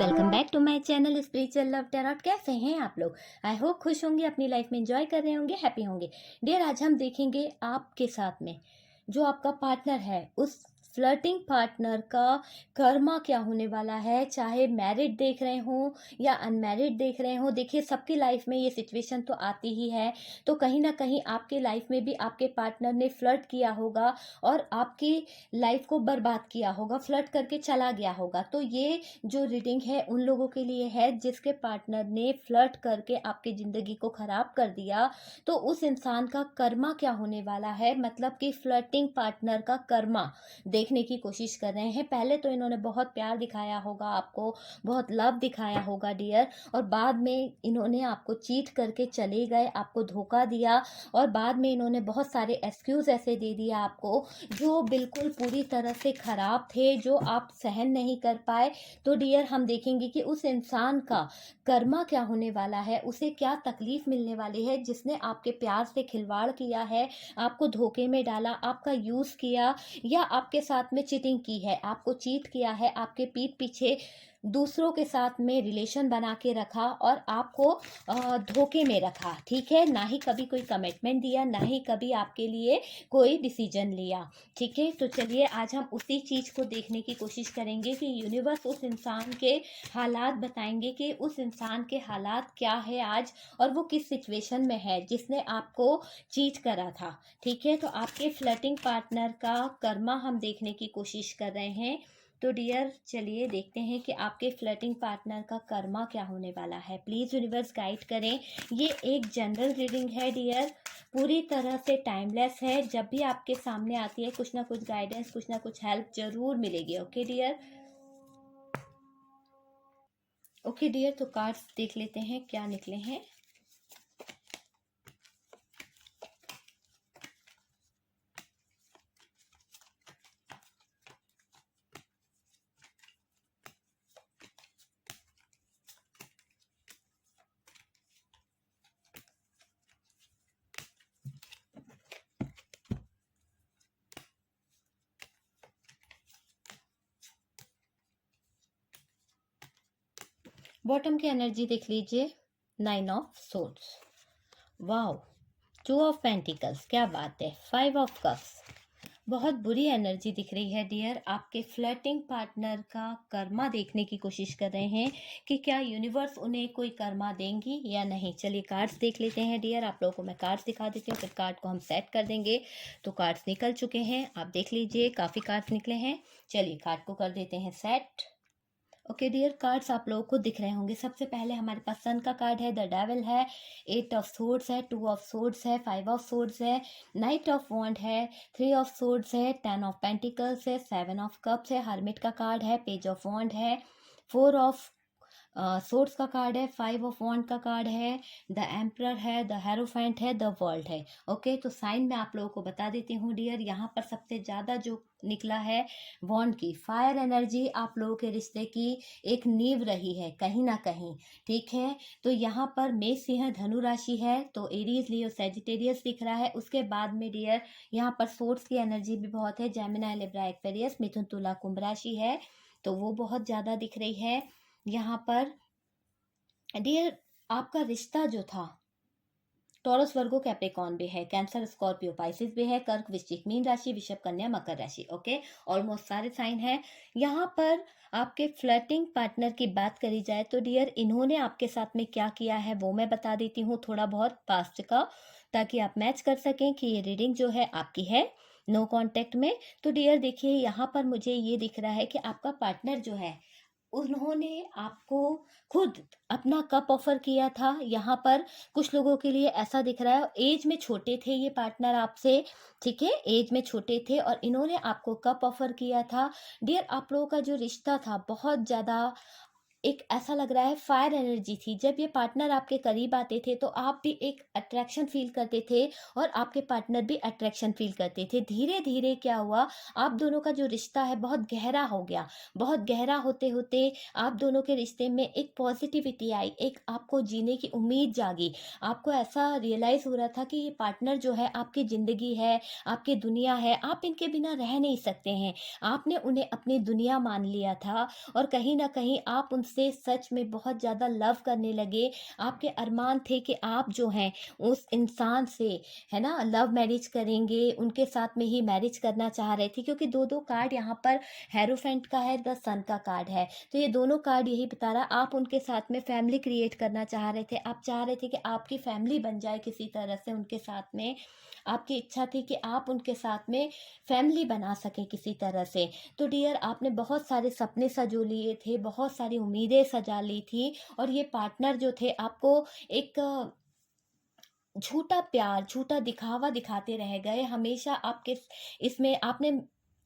Welcome back to my channel spiritual love tarot. कैसे हैं आप लोग? आई होप खुश होंगे, अपनी लाइफ में एंजॉय कर रहे होंगे, हैप्पी होंगे। डियर, आज हम देखेंगे आपके साथ में जो आपका पार्टनर है, उस फ्लर्टिंग पार्टनर का कर्मा क्या होने वाला है। चाहे मैरिड देख रहे हो या अनमैरिड देख रहे हो, देखिए सबकी लाइफ में ये सिचुएशन तो आती ही है। तो कहीं ना कहीं आपके लाइफ में भी आपके पार्टनर ने फ्लर्ट किया होगा और आपकी लाइफ को बर्बाद किया होगा, फ्लर्ट करके चला गया होगा। तो ये जो रीडिंग है उन लोगों के लिए है जिसके पार्टनर ने फ्लर्ट करके आपकी ज़िंदगी को ख़राब कर दिया। तो उस इंसान का कर्मा क्या होने वाला है, मतलब कि फ्लर्टिंग पार्टनर का कर्मा देखने की कोशिश कर रहे हैं। पहले तो इन्होंने बहुत प्यार दिखाया होगा आपको, बहुत लव दिखाया होगा डियर, और बाद में इन्होंने आपको चीट करके चले गए, आपको धोखा दिया, और बाद में इन्होंने बहुत सारे एक्सक्यूज़ ऐसे दे दिया आपको जो बिल्कुल पूरी तरह से ख़राब थे, जो आप सहन नहीं कर पाए। तो डियर, हम देखेंगे कि उस इंसान का कर्मा क्या होने वाला है, उसे क्या तकलीफ मिलने वाली है जिसने आपके प्यार से खिलवाड़ किया है, आपको धोखे में डाला, आपका यूज़ किया, या आपके साथ में चीटिंग की है, आपको चीट किया है, आपके पीठ पीछे दूसरों के साथ में रिलेशन बना के रखा और आपको धोखे में रखा। ठीक है, ना ही कभी कोई कमिटमेंट दिया, ना ही कभी आपके लिए कोई डिसीजन लिया। ठीक है, तो चलिए आज हम उसी चीज़ को देखने की कोशिश करेंगे कि यूनिवर्स उस इंसान के हालात बताएंगे कि उस इंसान के हालात क्या है आज, और वो किस सिचुएशन में है जिसने आपको चीट करा था। ठीक है, तो आपके फ्लर्टिंग पार्टनर का कर्मा हम देखने की कोशिश कर रहे हैं। तो डियर, चलिए देखते हैं कि आपके फ्लर्टिंग पार्टनर का कर्मा क्या होने वाला है। प्लीज़ यूनिवर्स गाइड करें। ये एक जनरल रीडिंग है डियर, पूरी तरह से टाइमलेस है। जब भी आपके सामने आती है कुछ ना कुछ गाइडेंस, कुछ ना कुछ हेल्प जरूर मिलेगी। ओके डियर, ओके डियर, तो कार्ड्स देख लेते हैं क्या निकले हैं। बॉटम की एनर्जी देख लीजिए, 9 of swords, wow, 2 of pentacles, क्या बात है, 5 ऑफ कप्स। बहुत बुरी एनर्जी दिख रही है डियर। आपके फ्लर्टिंग पार्टनर का कर्मा देखने की कोशिश कर रहे हैं कि क्या यूनिवर्स उन्हें कोई कर्मा देंगी या नहीं। चलिए कार्ड्स देख लेते हैं डियर, आप लोगों को मैं कार्ड्स दिखा देती हूँ, फिर कार्ड को हम सेट कर देंगे। तो कार्ड्स निकल चुके हैं, आप देख लीजिए, काफ़ी कार्ड्स निकले हैं। चलिए कार्ड को कर देते हैं सेट। ओके डियर, कार्ड्स आप लोगों को दिख रहे होंगे। सबसे पहले हमारे पास सन का कार्ड है, द डेविल है, 8 ऑफ सोर्ड्स है, 2 ऑफ सोर्ड्स है, 5 ऑफ सोर्ड्स है, नाइट ऑफ वॉन्ड है, 3 ऑफ सोर्ड्स है, 10 ऑफ पेंटिकल्स है, 7 ऑफ कप्स है, हर्मिट का कार्ड है, पेज ऑफ वॉन्ड है, 4 ऑफ सोर्स का कार्ड है, 5 ऑफ वॉन्ड का कार्ड है, द एम्परर है, द हेरोफेंट है, द वर्ल्ड है। ओके, तो साइन मैं आप लोगों को बता देती हूँ डियर। यहाँ पर सबसे ज़्यादा जो निकला है वॉन्ड की फायर एनर्जी आप लोगों के रिश्ते की एक नींव रही है कहीं ना कहीं। ठीक है, तो यहाँ पर मेष सिंह धनु राशि है, तो एरीज लियो सेजिटेरियस दिख रहा है। उसके बाद में डियर यहाँ पर सोर्स की एनर्जी भी बहुत है, जेमिनी लिब्रा एक्वेरियस, मिथुन तुला कुंभ राशि है, तो वो बहुत ज़्यादा दिख रही है। यहाँ पर डियर आपका रिश्ता जो था, टॉरस वर्गो कैप्रिकॉर्न भी है, कैंसर स्कॉर्पियो पाइसिस भी है, कर्क वृश्चिक मीन राशि, वृषभ कन्या मकर राशि। ओके, ऑलमोस्ट सारे साइन हैं। यहाँ पर आपके फ्लर्टिंग पार्टनर की बात करी जाए तो डियर इन्होंने आपके साथ में क्या किया है वो मैं बता देती हूँ, थोड़ा बहुत पास्ट का, ताकि आप मैच कर सकें कि ये रीडिंग जो है आपकी है नो कांटेक्ट में। तो डियर देखिए, यहाँ पर मुझे ये दिख रहा है कि आपका पार्टनर जो है उन्होंने आपको खुद अपना कप ऑफर किया था। यहाँ पर कुछ लोगों के लिए ऐसा दिख रहा है, एज में छोटे थे ये पार्टनर आपसे। ठीक है, एज में छोटे थे और इन्होंने आपको कप ऑफर किया था। डियर, आप लोगों का जो रिश्ता था बहुत ज़्यादा एक ऐसा लग रहा है फायर एनर्जी थी। जब ये पार्टनर आपके करीब आते थे तो आप भी एक अट्रैक्शन फील करते थे और आपके पार्टनर भी अट्रैक्शन फील करते थे। धीरे धीरे क्या हुआ, आप दोनों का जो रिश्ता है बहुत गहरा हो गया। बहुत गहरा होते होते आप दोनों के रिश्ते में एक पॉजिटिविटी आई, एक आपको जीने की उम्मीद जागी। आपको ऐसा रियलाइज़ हो रहा था कि ये पार्टनर जो है आपकी ज़िंदगी है, आपकी दुनिया है, आप इनके बिना रह नहीं सकते हैं। आपने उन्हें अपनी दुनिया मान लिया था और कहीं ना कहीं आप उनसे उनसे सच में बहुत ज़्यादा लव करने लगे। आपके अरमान थे कि आप जो हैं उस इंसान से, है ना, लव मैरिज करेंगे, उनके साथ में ही मैरिज करना चाह रहे थे, क्योंकि 2-2 कार्ड यहाँ पर हेरोफेंट का है, द सन का कार्ड है। तो ये दोनों कार्ड यही बता रहा, आप उनके साथ में फैमिली क्रिएट करना चाह रहे थे। आप चाह रहे थे कि आपकी फैमिली बन जाए किसी तरह से उनके साथ में। आपकी इच्छा थी कि आप उनके साथ में फैमिली बना सकें किसी तरह से। तो डियर, आपने बहुत सारे सपने सँजो लिए थे, बहुत सारी उम्मीदें सजा ली थी, और ये पार्टनर जो थे आपको एक झूठा प्यार, झूठा दिखावा दिखाते रह गए। हमेशा आपके इसमें आपने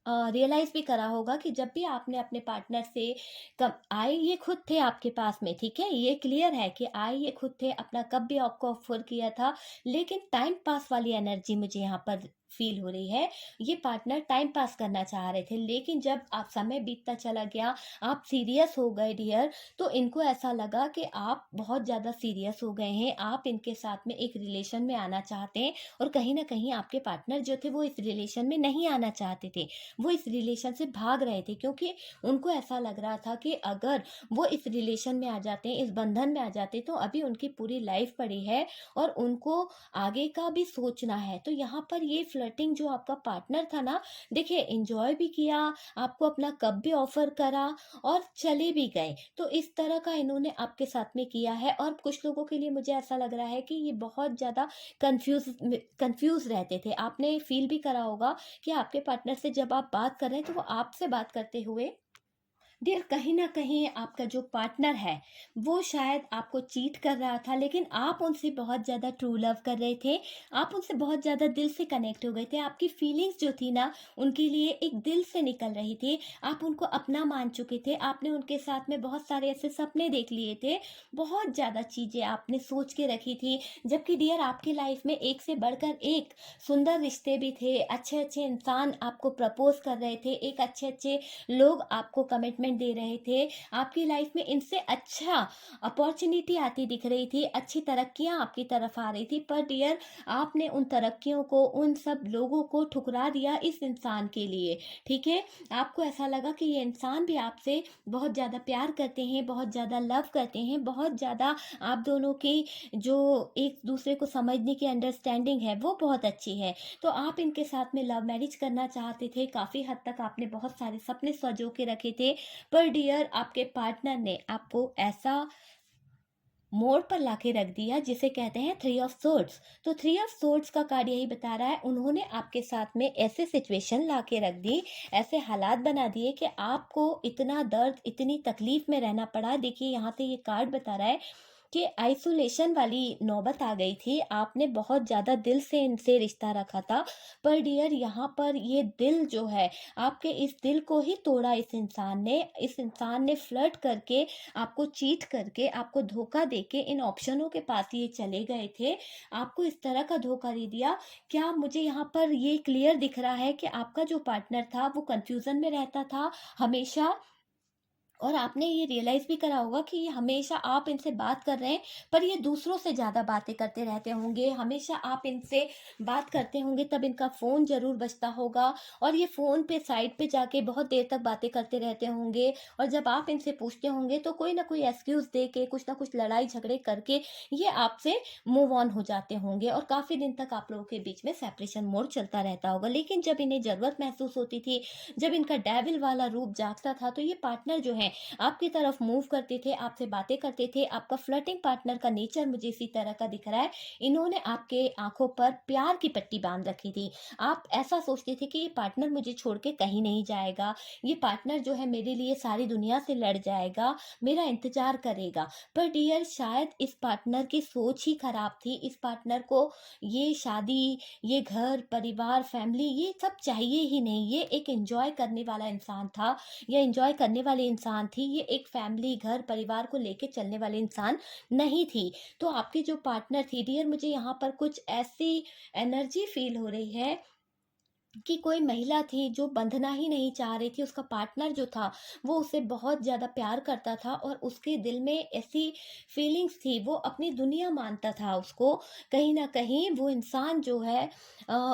रियलाइज़ भी करा होगा कि जब भी आपने अपने पार्टनर से कब आए, ये खुद थे आपके पास में, ठीक है? ये क्लियर है कि आए ये खुद थे, अपना कब भी आपको ऑफ़र किया था, लेकिन टाइम पास वाली एनर्जी मुझे यहाँ पर फ़ील हो रही है। ये पार्टनर टाइम पास करना चाह रहे थे, लेकिन जब आप समय बीतता चला गया, आप सीरियस हो गए डियर, तो इनको ऐसा लगा कि आप बहुत ज़्यादा सीरियस हो गए हैं, आप इनके साथ में एक रिलेशन में आना चाहते हैं, और कहीं न कहीं आपके पार्टनर जो थे वो इस रिलेशन में नहीं आना चाहते थे। वो इस रिलेशन से भाग रहे थे, क्योंकि उनको ऐसा लग रहा था कि अगर वो इस रिलेशन में आ जाते हैं, इस बंधन में आ जाते हैं, तो अभी उनकी पूरी लाइफ़ पड़ी है और उनको आगे का भी सोचना है। तो यहाँ पर ये फ्लर्टिंग जो आपका पार्टनर था ना, देखिए एन्जॉय भी किया, आपको अपना कप भी ऑफ़र करा और चले भी गए। तो इस तरह का इन्होंने आपके साथ में किया है, और कुछ लोगों के लिए मुझे ऐसा लग रहा है कि ये बहुत ज़्यादा कन्फ्यूज़ रहते थे। आपने फ़ील भी करा होगा कि आपके पार्टनर से जब आप बात कर रहे हैं, तो वो आपसे बात करते हुए डियर, कहीं न कहीं आपका जो पार्टनर है, वो शायद आपको चीट कर रहा था, लेकिन आप उनसे बहुत ज़्यादा ट्रू लव कर रहे थे। आप उनसे बहुत ज़्यादा दिल से कनेक्ट हो गए थे। आपकी फीलिंग्स जो थी ना, उनके लिए एक दिल से निकल रही थी। आप उनको अपना मान चुके थे। आपने उनके साथ में बहुत सारे ऐसे सपने देख लिए थे। बहुत ज़्यादा चीज़ें आपने सोच के रखी थी। जबकि डियर, आपकी लाइफ़ में एक से बढ़कर एक सुंदर रिश्ते भी थे। अच्छे-अच्छे इंसान आपको प्रपोज़ कर रहे थे। एक अच्छे-अच्छे लोग आपको कमिटमेंट दे रहे थे। आपकी लाइफ में इनसे अच्छा अपॉर्च्युनिटी आती दिख रही थी, अच्छी तरक्कियाँ आपकी तरफ आ रही थी, पर डियर, आपने उन तरक्कियों को, उन सब लोगों को ठुकरा दिया इस इंसान के लिए, ठीक है? आपको ऐसा लगा कि ये इंसान भी आपसे बहुत ज़्यादा प्यार करते हैं, बहुत ज़्यादा लव करते हैं, बहुत ज़्यादा आप दोनों की जो एक-दूसरे को समझने की अंडरस्टैंडिंग है, वो बहुत अच्छी है। तो आप इनके साथ में लव मैरिज करना चाहते थे, काफ़ी हद तक आपने बहुत सारे सपने सँजो के रखे थे, पर डियर, आपके पार्टनर ने आपको ऐसा मोड़ पर लाके रख दिया जिसे कहते हैं थ्री ऑफ सोर्ड्स। तो थ्री ऑफ सोर्ड्स का कार्ड यही बता रहा है, उन्होंने आपके साथ में ऐसे सिचुएशन लाके रख दी, ऐसे हालात बना दिए कि आपको इतना दर्द, इतनी तकलीफ में रहना पड़ा। देखिए, यहाँ से ये कार्ड बता रहा है कि आइसोलेशन वाली नौबत आ गई थी। आपने बहुत ज़्यादा दिल से इनसे रिश्ता रखा था, पर डियर, यहाँ पर ये दिल जो है, आपके इस दिल को ही तोड़ा इस इंसान ने। इस इंसान ने फ्लर्ट करके, आपको चीट करके, आपको धोखा देके इन ऑप्शनों के पास ये चले गए थे। आपको इस तरह का धोखा दे दिया। क्या मुझे यहाँ पर ये क्लियर दिख रहा है कि आपका जो पार्टनर था वो कन्फ्यूज़न में रहता था हमेशा, और आपने ये रियलाइज़ भी करा होगा कि ये हमेशा आप इनसे बात कर रहे हैं, पर ये दूसरों से ज़्यादा बातें करते रहते होंगे। हमेशा आप इनसे बात करते होंगे तब इनका फ़ोन ज़रूर बजता होगा, और ये फ़ोन पे साइड पे जाके बहुत देर तक बातें करते रहते होंगे, और जब आप इनसे पूछते होंगे तो कोई ना कोई एक्सक्यूज़ दे के, कुछ ना कुछ लड़ाई झगड़े करके ये आपसे मूव ऑन हो जाते होंगे, और काफ़ी दिन तक आप लोगों के बीच में सेपरेशन मोड चलता रहता होगा। लेकिन जब इन्हें ज़रूरत महसूस होती थी, जब इनका डेविल वाला रूप जागता था, तो ये पार्टनर जो है आपकी तरफ मूव करते थे, आपसे बातें करते थे। आपका फ्लर्टिंग पार्टनर का नेचर मुझे इसी तरह का दिख रहा है। इन्होंने आपके आँखों पर प्यार की पट्टी बाँध रखी थी। आप ऐसा सोचते थे कि ये पार्टनर मुझे छोड़ के कहीं नहीं जाएगा, ये पार्टनर जो है मेरे लिए सारी दुनिया से लड़ जाएगा, मेरा इंतज़ार करेगा। पर डियर, शायद इस पार्टनर की सोच ही खराब थी। इस पार्टनर को ये शादी, ये घर, परिवार, फैमिली, ये सब चाहिए ही नहीं। ये एक एन्जॉय करने वाला इंसान था, या एन्जॉय करने वाली इंसान थी। ये एक फैमिली, घर, परिवार को लेके चलने वाली इंसान नहीं थी। तो आपकी जो पार्टनर थी डियर, मुझे यहाँ पर कुछ ऐसी एनर्जी फ़ील हो रही है कि कोई महिला थी जो बंधना ही नहीं चाह रही थी। उसका पार्टनर जो था, वो उसे बहुत ज़्यादा प्यार करता था, और उसके दिल में ऐसी फीलिंग्स थी, वो अपनी दुनिया मानता था उसको। कहीं न कहीं वो इंसान जो है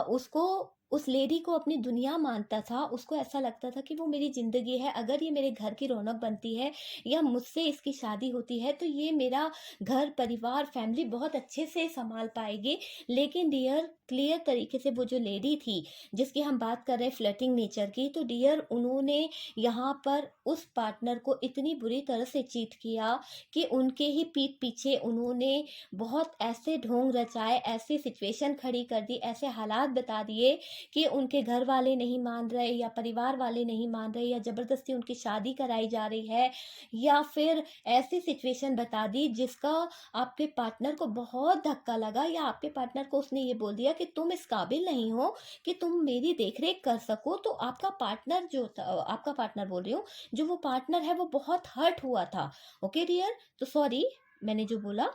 उसको उस लेडी को अपनी दुनिया मानता था, उसको ऐसा लगता था कि वो मेरी ज़िंदगी है, अगर ये मेरे घर की रौनक बनती है या मुझसे इसकी शादी होती है तो ये मेरा घर, परिवार, फैमिली बहुत अच्छे से सँभाल पाएगी। लेकिन डियर क्लियर तरीके से वो जो लेडी थी, जिसकी हम बात कर रहे हैं फ्लर्टिंग नेचर की, तो डियर उन्होंने यहाँ पर उस पार्टनर को इतनी बुरी तरह से चीट किया कि उनके ही पीठ पीछे उन्होंने बहुत ऐसे ढोंग रचाए, ऐसी सिचुएशन खड़ी कर दी, ऐसे हालात बता दिए कि उनके घर वाले नहीं मान रहे या परिवार वाले नहीं मान रहे या ज़बरदस्ती उनकी शादी कराई जा रही है, या फिर ऐसी सिचुएशन बता दी जिसका आपके पार्टनर को बहुत धक्का लगा, या आपके पार्टनर को उसने ये बोल दिया कि तुम इस काबिल नहीं हो कि तुम मेरी देख-रेख कर सको। तो आपका पार्टनर जो था, आपका पार्टनर बोल रही हूँ, जो वो पार्टनर है वो बहुत हर्ट हुआ था। Okay dear? तो सॉरी मैंने जो बोला,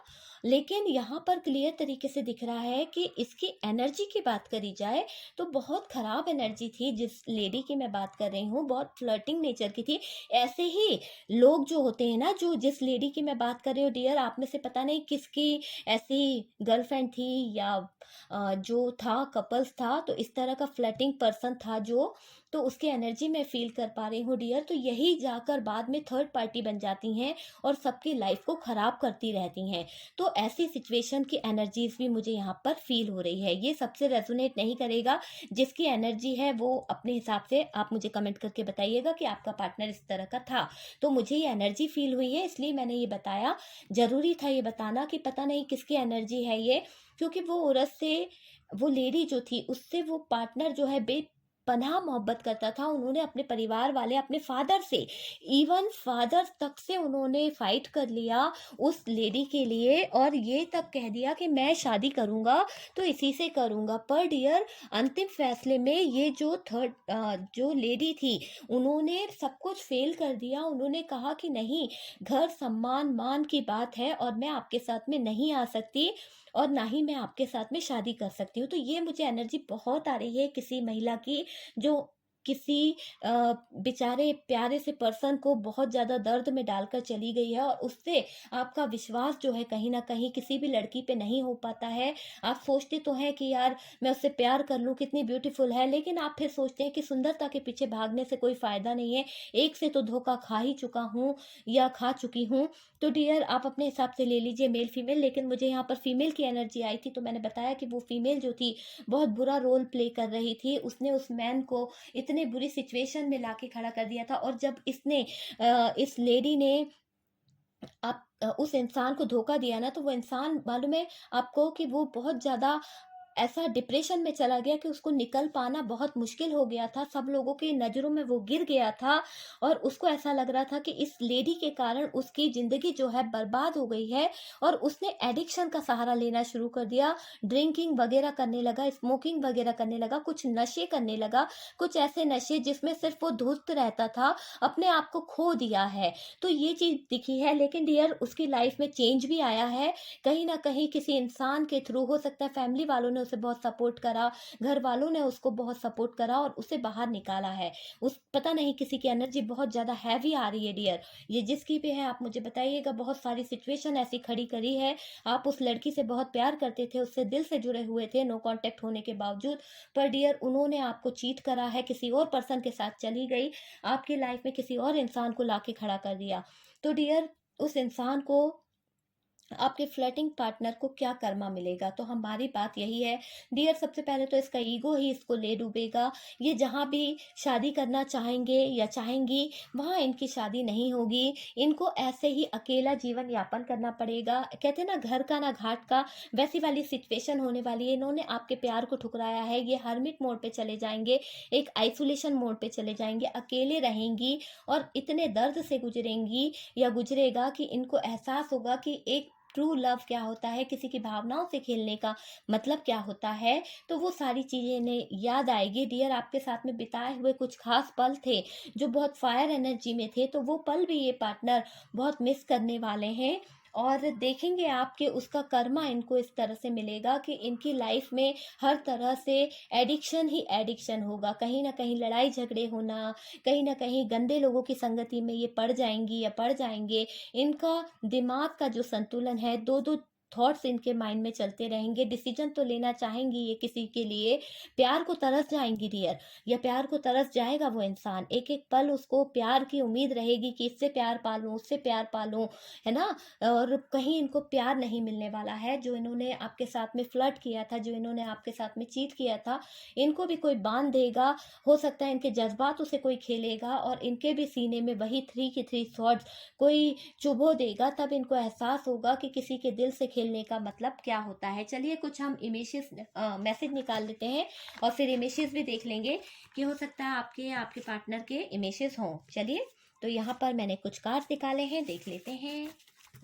लेकिन यहाँ पर क्लियर तरीके से दिख रहा है कि इसकी एनर्जी की बात करी जाए तो बहुत खराब एनर्जी थी। जिस लेडी की मैं बात कर रही हूँ बहुत फ्लर्टिंग नेचर की थी। ऐसे ही लोग जो होते हैं ना, जो जिस लेडी की मैं बात कर रही हूँ डियर, आप में से पता नहीं किसकी ऐसी गर्लफ्रेंड थी या जो था कपल्स था, तो इस तरह का फ्लर्टिंग पर्सन था जो, तो उसकी एनर्जी मैं फील कर पा रही हूँ डियर। तो यही जाकर बाद में थर्ड पार्टी बन जाती हैं और सबकी लाइफ को खराब करती रहती हैं। तो ऐसी सिचुएशन की एनर्जीज भी मुझे यहाँ पर फील हो रही है। ये सबसे रेजोनेट नहीं करेगा। जिसकी एनर्जी है वो अपने हिसाब से आप मुझे कमेंट करके बताइएगा कि आपका पार्टनर इस तरह का था। तो मुझे ये एनर्जी फील हुई है, इसलिए मैंने ये बताया। जरूरी था ये बताना कि पता नहीं किसकी एनर्जी है ये, क्योंकि वो औरत से, वो लेडी जो थी उससे वो पार्टनर जो है बेपनाह मोहब्बत करता था। उन्होंने अपने परिवार वाले, अपने फादर से, इवन फादर तक से उन्होंने फाइट कर लिया उस लेडी के लिए, और ये तक कह दिया कि मैं शादी करूंगा तो इसी से करूंगा। पर डियर अंतिम फैसले में ये जो जो लेडी थी, उन्होंने सब कुछ फेल कर दिया। उन्होंने कहा कि नहीं, घर, सम्मान, मान की बात है और मैं आपके साथ में नहीं आ सकती और ना ही मैं आपके साथ में शादी कर सकती हूँ। तो ये मुझे एनर्जी बहुत आ रही है किसी महिला की, जो किसी अ, बेचारे प्यारे से पर्सन को बहुत ज़्यादा दर्द में डालकर चली गई है, और उससे आपका विश्वास जो है कहीं न कहीं किसी भी लड़की पे नहीं हो पाता है। आप सोचते तो हैं कि यार मैं उससे प्यार कर लूँ, कितनी ब्यूटीफुल है, लेकिन आप फिर सोचते हैं कि सुंदरता के पीछे भागने से कोई फ़ायदा नहीं है। एक से तो धोखा खा ही चुका हूँ या खा चुकी हूँ। तो डियर आप अपने हिसाब से ले लीजिए मेल फीमेल, लेकिन मुझे यहाँ पर फीमेल की एनर्जी आई थी, तो मैंने बताया कि वो फीमेल जो थी बहुत बुरा रोल प्ले कर रही थी। उसने उस मैन को इतने बुरी सिचुएशन में लाके खड़ा कर दिया था, और जब इसने इस लेडी ने उस इंसान को धोखा दिया ना, तो वो इंसान मालूम है आपको कि वो बहुत ज़्यादा ऐसा डिप्रेशन में चला गया कि उसको निकल पाना बहुत मुश्किल हो गया था। सब लोगों की नज़रों में वो गिर गया था, और उसको ऐसा लग रहा था कि इस लेडी के कारण उसकी ज़िंदगी जो है बर्बाद हो गई है, और उसने एडिक्शन का सहारा लेना शुरू कर दिया। ड्रिंकिंग वगैरह करने लगा, स्मोकिंग वगैरह करने लगा, कुछ नशे करने लगा, कुछ ऐसे नशे जिसमें सिर्फ़ वो धुत रहता था, अपने आप को खो दिया है। तो ये चीज़ दिखी है, लेकिन डियर उसकी लाइफ़ में चेंज भी आया है। कहीं न कहीं किसी इंसान के थ्रू, हो सकता है फैमिली वालों ने उसे बहुत सपोर्ट करा, घर वालों ने उसको बहुत सपोर्ट करा और उसे बाहर निकाला है। उस पता नहीं किसी की एनर्जी बहुत ज़्यादा हैवी आ रही है डियर। ये जिसकी भी है आप मुझे बताइएगा। बहुत सारी सिचुएशन ऐसी खड़ी करी है। आप उस लड़की से बहुत प्यार करते थे, उससे दिल से जुड़े हुए थे, नो कॉन्टैक्ट होने के बावजूद। पर डियर उन्होंने आपको चीट करा है, किसी और पर्सन के साथ चली गई, आपकी लाइफ में किसी और इंसान को लाके खड़ा कर दिया। तो डियर उस इंसान को, आपके फ्लर्टिंग पार्टनर को क्या कर्मा मिलेगा? तो हमारी बात यही है डियर, सबसे पहले तो इसका ईगो ही इसको ले डूबेगा। ये जहाँ भी शादी करना चाहेंगे या चाहेंगी, वहाँ इनकी शादी नहीं होगी। इनको ऐसे ही अकेला जीवन यापन करना पड़ेगा। कहते हैं ना घर का ना घाट का, वैसी वाली सिचुएशन होने वाली है। इन्होंने आपके प्यार को ठुकराया है। ये हर्मिट मोड पे चले जाएंगे, एक आइसोलेशन मोड पे चले जाएंगे, अकेले रहेंगी और इतने दर्द से गुजरेंगी या गुजरेगा कि इनको एहसास होगा कि एक ट्रू लव क्या होता है, किसी की भावनाओं से खेलने का मतलब क्या होता है। तो वो सारी चीज़ें इन्हें याद आएगी। डियर आपके साथ में बिताए हुए कुछ खास पल थे जो बहुत फायर एनर्जी में थे, तो वो पल भी ये पार्टनर बहुत मिस करने वाले हैं। और देखेंगे आप कि उसका कर्मा इनको इस तरह से मिलेगा कि इनकी लाइफ में हर तरह से एडिक्शन ही एडिक्शन होगा। कहीं ना कहीं लड़ाई झगड़े होना, कहीं ना कहीं गंदे लोगों की संगति में ये पड़ जाएंगी या पड़ जाएंगे। इनका दिमाग का जो संतुलन है, दो दो थॉट्स इनके माइंड में चलते रहेंगे। डिसीजन तो लेना चाहेंगी ये किसी के लिए, प्यार को तरस जाएंगी डियर, या प्यार को तरस जाएगा वो इंसान। एक एक पल उसको प्यार की उम्मीद रहेगी कि इससे प्यार पालूं, उससे प्यार पालूं, है ना। और कहीं इनको प्यार नहीं मिलने वाला है। जो इन्होंने आपके साथ में फ्लर्ट किया था, जो इन्होंने आपके साथ में चीट किया था, इनको भी कोई बांध देगा। हो सकता है इनके जज्बातों से कोई खेलेगा और इनके भी सीने में वही 3 की 3 थॉट्स कोई चुभो देगा। तब इनको एहसास होगा कि किसी के दिल से खेलने का मतलब क्या होता है। चलिए कुछ हम इमेजेस मैसेज निकाल लेते हैं और फिर इमेजेस भी देख लेंगे कि हो सकता है आपके आपके पार्टनर के इमेजेस हों। चलिए, तो यहाँ पर मैंने कुछ कार्ड्स निकाले हैं, देख लेते हैं।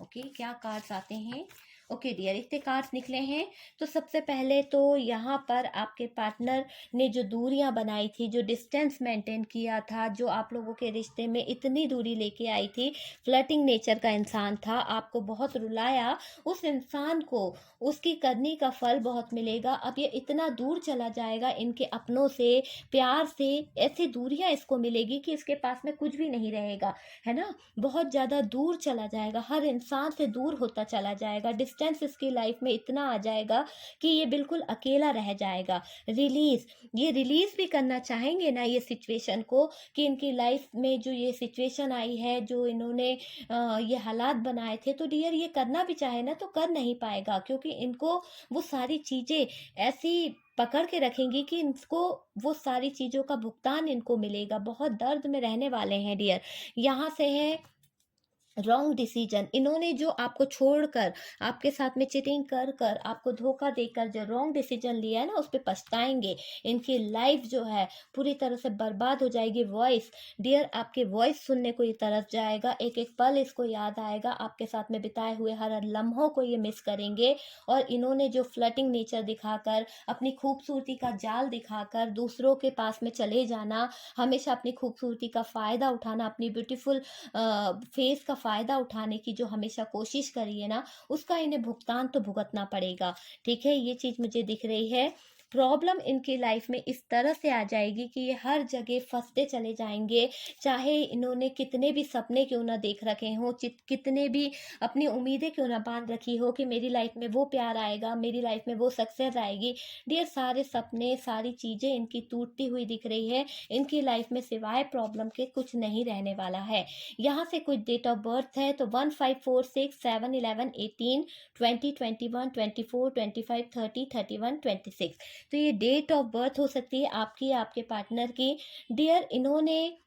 ओके, क्या कार्ड्स आते हैं। ओके डियर, इतने कार्ड्स निकले हैं। तो सबसे पहले तो यहाँ पर आपके पार्टनर ने जो दूरियां बनाई थी, जो डिस्टेंस मेंटेन किया था, जो आप लोगों के रिश्ते में इतनी दूरी लेके आई थी, फ्लर्टिंग नेचर का इंसान था, आपको बहुत रुलाया, उस इंसान को उसकी करनी का फल बहुत मिलेगा। अब ये इतना दूर चला जाएगा इनके अपनों से, प्यार से, ऐसी दूरियां इसको मिलेगी कि इसके पास में कुछ भी नहीं रहेगा, है ना। बहुत ज़्यादा दूर चला जाएगा, हर इंसान से दूर होता चला जाएगा। डिस्टेंस इसकी लाइफ में इतना आ जाएगा कि ये बिल्कुल अकेला रह जाएगा। रिलीज, ये रिलीज भी करना चाहेंगे ना ये सिचुएशन को, कि इनकी लाइफ में जो ये सिचुएशन आई है, जो इन्होंने ये हालात बनाए थे, तो डियर ये करना भी चाहे ना तो कर नहीं पाएगा, क्योंकि इनको वो सारी चीज़ें ऐसी पकड़ के रखेंगी कि इनको वो सारी चीज़ों का भुगतान इनको मिलेगा। बहुत दर्द में रहने वाले हैं डियर। यहाँ से है रॉन्ग डिसीजन। इन्होंने जो आपको छोड़कर, आपके साथ में चीटिंग कर कर, आपको धोखा देकर जो रॉन्ग डिसीजन लिया है ना, उस पर पछताएंगे। इनकी लाइफ जो है पूरी तरह से बर्बाद हो जाएगी। वॉइस डियर, आपके वॉइस सुनने को ये तरस जाएगा। एक एक पल इसको याद आएगा, आपके साथ में बिताए हुए हर हर लम्हों को ये मिस करेंगे। और इन्होंने जो फ्लर्टिंग नेचर दिखाकर, अपनी खूबसूरती का जाल दिखाकर दूसरों के पास में चले जाना, हमेशा अपनी खूबसूरती का फ़ायदा उठाना, अपनी ब्यूटीफुल फेस का फ़ायदा उठाने की जो हमेशा कोशिश करी है ना, उसका इन्हें भुगतान तो भुगतना पड़ेगा। ठीक है, ये चीज़ मुझे दिख रही है। प्रॉब्लम इनकी लाइफ में इस तरह से आ जाएगी कि ये हर जगह फंसते चले जाएंगे। चाहे इन्होंने कितने भी सपने क्यों ना देख रखे हों, कितने भी अपनी उम्मीदें क्यों ना बांध रखी हो कि मेरी लाइफ में वो प्यार आएगा, मेरी लाइफ में वो सक्सेस आएगी, डियर सारे सपने, सारी चीज़ें इनकी टूटती हुई दिख रही है। इनकी लाइफ में सिवाय प्रॉब्लम के कुछ नहीं रहने वाला है। यहाँ से कुछ डेट ऑफ बर्थ है तो 1 5 4 6 7 11 18 20 21 24 25 30 31 26, तो ये डेट ऑफ बर्थ हो सकती है आपकी या आपके पार्टनर की। डियर, इन्होंने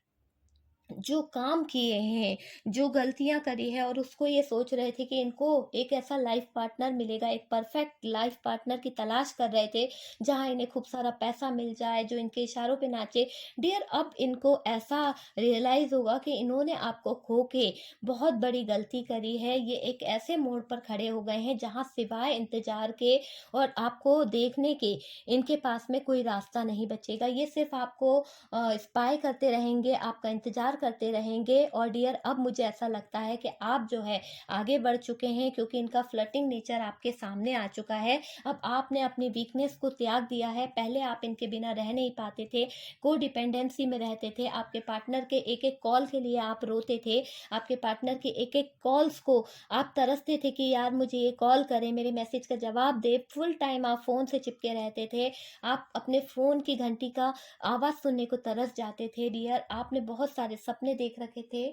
जो काम किए हैं, जो गलतियां करी है, और उसको ये सोच रहे थे कि इनको एक ऐसा लाइफ पार्टनर मिलेगा, एक परफेक्ट लाइफ पार्टनर की तलाश कर रहे थे जहां इन्हें खूब सारा पैसा मिल जाए, जो इनके इशारों पे नाचे। डियर, अब इनको ऐसा रियलाइज होगा कि इन्होंने आपको खो के बहुत बड़ी गलती करी है। ये एक ऐसे मोड़ पर खड़े हो गए हैं जहां सिवाय इंतजार के और आपको देखने के इनके पास में कोई रास्ता नहीं बचेगा। ये सिर्फ आपको स्पाई करते रहेंगे, आपका इंतजार करते रहेंगे। और डियर, अब मुझे ऐसा लगता है कि आप जो है आगे बढ़ चुके हैं, क्योंकि इनका फ्लर्टिंग नेचर आपके सामने आ चुका है। अब आपने अपनी वीकनेस को त्याग दिया है। पहले आप इनके बिना रह नहीं पाते थे, को डिपेंडेंसी में रहते थे। आपके पार्टनर के एक एक कॉल के लिए आप रोते थे, आपके पार्टनर के एक एक कॉल्स को आप तरसते थे कि यार मुझे ये कॉल करे, मेरे मैसेज का जवाब दे। फुल टाइम आप फ़ोन से चिपके रहते थे, आप अपने फ़ोन की घंटी का आवाज़ सुनने को तरस जाते थे। डियर, आपने बहुत सारे सपने देख रखे थे।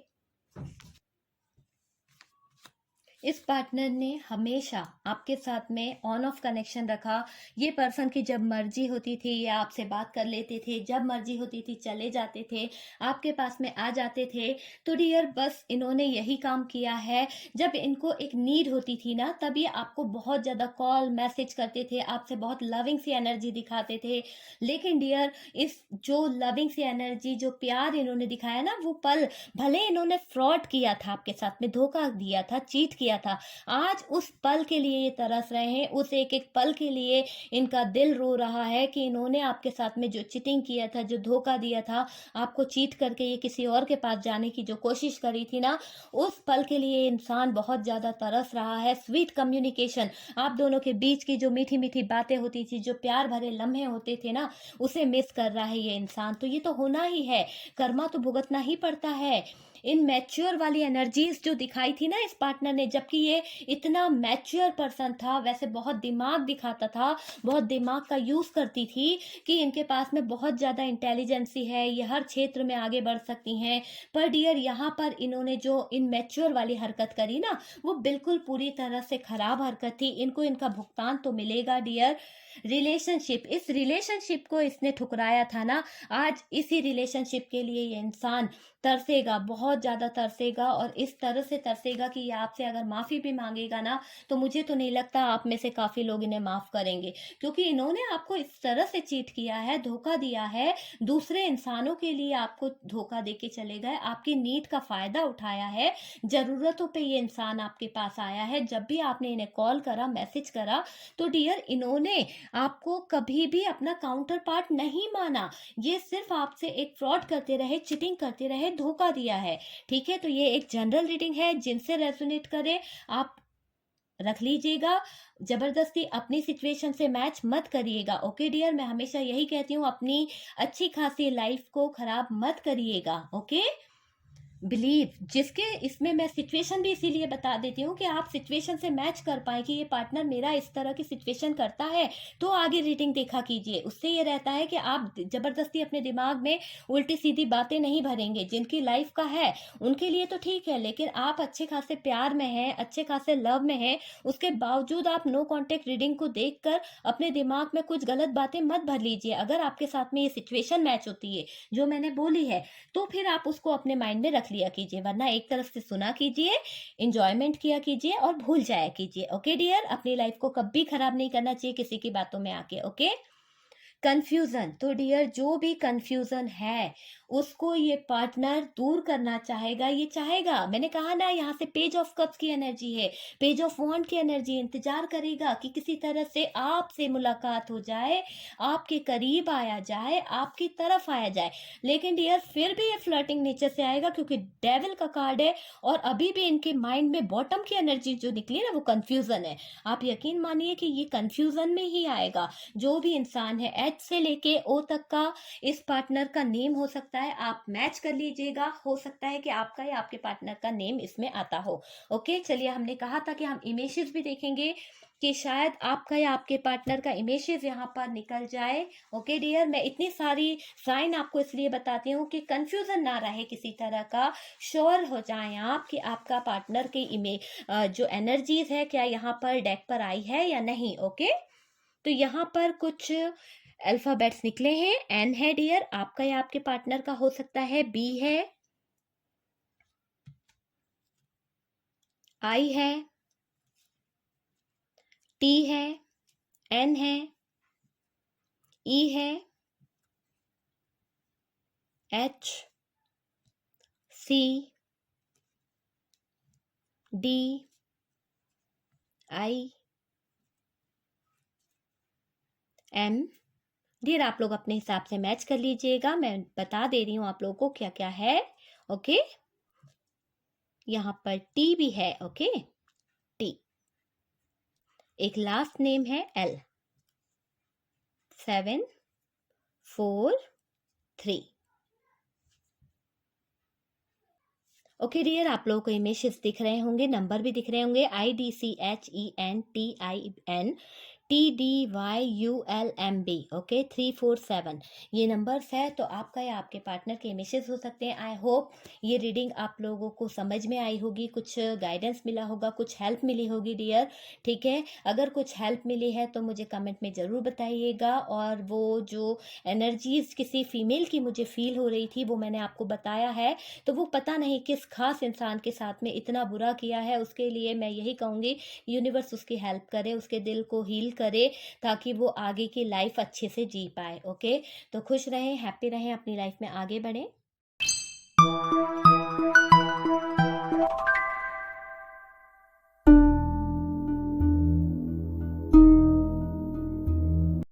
इस पार्टनर ने हमेशा आपके साथ में ऑन ऑफ कनेक्शन रखा। ये पर्सन की जब मर्जी होती थी ये आपसे बात कर लेते थे, जब मर्जी होती थी चले जाते थे, आपके पास में आ जाते थे। तो डियर, बस इन्होंने यही काम किया है। जब इनको एक नीड होती थी ना, तब ये आपको बहुत ज़्यादा कॉल मैसेज करते थे, आपसे बहुत लविंग सी एनर्जी दिखाते थे। लेकिन डियर, इस जो लविंग सी एनर्जी, जो प्यार इन्होंने दिखाया ना, वो पल, भले इन्होंने फ्रॉड किया था आपके साथ में, धोखा दिया था, चीट किया था, आज उस पल के लिए ये तरस रहे हैं। उस एक एक पल के लिए इनका दिल रो रहा है कि इन्होंने आपके साथ में जो चीटिंग किया था, जो धोखा दिया था, आपको चीट करके ये किसी और के पास जाने की जो कोशिश करी थी ना, उस पल के लिए इंसान बहुत ज्यादा तरस रहा है। स्वीट कम्युनिकेशन, आप दोनों के बीच की जो मीठी मीठी बातें होती थी, जो प्यार भरे लम्हे होते थे ना, उसे मिस कर रहा है ये इंसान। तो ये तो होना ही है, कर्मा तो भुगतना ही पड़ता है। इनमैच्योर वाली एनर्जीज जो दिखाई थी ना इस पार्टनर ने, जबकि ये इतना मैच्योर पर्सन था, वैसे बहुत दिमाग दिखाता था, बहुत दिमाग का यूज करती थी कि इनके पास में बहुत ज्यादा इंटेलिजेंसी है, ये हर क्षेत्र में आगे बढ़ सकती हैं। पर डियर यहाँ पर इन्होंने जो इनमैच्योर वाली हरकत करी ना, वो बिल्कुल पूरी तरह से खराब हरकत थी। इनको इनका भुगतान तो मिलेगा डियर। रिलेशनशिप, इस रिलेशनशिप को इसने ठुकराया था ना, आज इसी रिलेशनशिप के लिए ये इंसान तरसेगा, बहुत ज्यादा तरसेगा, और इस तरह से तरसेगा कि ये आपसे अगर माफी भी मांगेगा ना, तो मुझे तो नहीं लगता आप में से काफी लोग इन्हें माफ करेंगे, क्योंकि इन्होंने आपको इस तरह से चीट किया है, धोखा दिया है, दूसरे इंसानों के लिए आपको धोखा देके चले गए, आपकी नीड का फायदा उठाया है, जरूरतों पे ये इंसान आपके पास आया है। जब भी आपने इन्हें कॉल करा, मैसेज करा, तो डियर इन्होंने आपको कभी भी अपना काउंटर पार्ट नहीं माना। ये सिर्फ आपसे एक फ्रॉड करते रहे, चिटिंग करते रहे, धोखा दिया है। ठीक है, तो ये एक जनरल रीडिंग है, जिनसे रेजोनेट करे आप रख लीजिएगा। जबरदस्ती अपनी सिचुएशन से मैच मत करिएगा। ओके डियर, मैं हमेशा यही कहती हूँ, अपनी अच्छी खासी लाइफ को खराब मत करिएगा। ओके, बिलीव, जिसके इसमें मैं सिचुएशन भी इसीलिए बता देती हूँ कि आप सिचुएशन से मैच कर पाए कि ये पार्टनर मेरा इस तरह की सिचुएशन करता है, तो आगे रीडिंग देखा कीजिए। उससे ये रहता है कि आप जबरदस्ती अपने दिमाग में उल्टी सीधी बातें नहीं भरेंगे। जिनकी लाइफ का है उनके लिए तो ठीक है, लेकिन आप अच्छे खासे प्यार में हैं, अच्छे खासे लव में हैं, उसके बावजूद आप नो कॉन्टेक्ट रीडिंग को देखकर अपने दिमाग में कुछ गलत बातें मत भर लीजिए। अगर आपके साथ में ये सिचुएशन मैच होती है जो मैंने बोली है, तो फिर आप उसको अपने माइंड में रख लिया कीजिए, वरना एक तरफ से सुना कीजिए, इंजॉयमेंट किया कीजिए और भूल जाया कीजिए। ओके डियर, अपनी लाइफ को कभी खराब नहीं करना चाहिए किसी की बातों में आके। ओके, कंफ्यूजन, तो डियर जो भी कंफ्यूजन है उसको ये पार्टनर दूर करना चाहेगा, ये चाहेगा। मैंने कहा ना, यहाँ से पेज ऑफ कप्स की एनर्जी है, पेज ऑफ वॉन्ड की एनर्जी, इंतजार करेगा कि किसी तरह से आपसे मुलाकात हो जाए, आपके करीब आया जाए, आपकी तरफ आया जाए। लेकिन डियर फिर भी ये फ्लर्टिंग नेचर से आएगा, क्योंकि डेविल का कार्ड है, और अभी भी इनके माइंड में बॉटम की एनर्जी जो निकली ना, वो कंफ्यूजन है। आप यकीन मानिए कि ये कंफ्यूजन में ही आएगा। जो भी इंसान है, एच से लेके ओ तक का इस पार्टनर का नेम हो सकता है, आप मैच कर लीजिएगा, हो सकता है कि आपका या आपके पार्टनर का नेम इसमें आता हो। ओके, चलिए, हमने कहा था कि हम इमेजेस भी देखेंगे कि शायद आपका या आपके पार्टनर का इमेजेस यहाँ पर निकल जाए। ओके डियर, मैं इतनी सारी साइन आपको इसलिए बताती हूँ कि कंफ्यूजन ना रहे किसी तरह का, श्योर हो जाएं आप कि आपका पार्टनर के इमेज जो एनर्जीज है क्या यहाँ पर डेक पर आई है या नहीं। ओके, तो यहाँ पर कुछ अल्फाबेट्स निकले हैं। एन है डियर, आपका या आपके पार्टनर का हो सकता है। बी है, आई है, टी है, एन है, ई है, एच, सी, डी, आई, एम। डियर आप लोग अपने हिसाब से मैच कर लीजिएगा, मैं बता दे रही हूँ आप लोगों को क्या क्या है। ओके, यहाँ पर टी भी है। ओके, टी, एक लास्ट नेम है एल, 743। ओके डियर, आप लोगों को इमेजेस दिख रहे होंगे, नंबर भी दिख रहे होंगे। IDCHENTIN TDYULMB। ओके, 347 ये नंबर्स है। तो आपका या आपके पार्टनर के इमेजेस हो सकते हैं। आई होप ये रीडिंग आप लोगों को समझ में आई होगी, कुछ गाइडेंस मिला होगा, कुछ हेल्प मिली होगी डियर। ठीक है, अगर कुछ हेल्प मिली है तो मुझे कमेंट में ज़रूर बताइएगा। और वो जो एनर्जीज किसी फीमेल की मुझे फील हो रही थी वो मैंने आपको बताया है, तो वो पता नहीं किस खास इंसान के साथ में इतना बुरा किया है। उसके लिए मैं यही कहूँगी, यूनिवर्स उसकी हेल्प करे, उसके दिल को हील करे, ताकि वो आगे की लाइफ अच्छे से जी पाए। ओके, तो खुश रहें, हैप्पी रहें, अपनी लाइफ में आगे बढ़ें।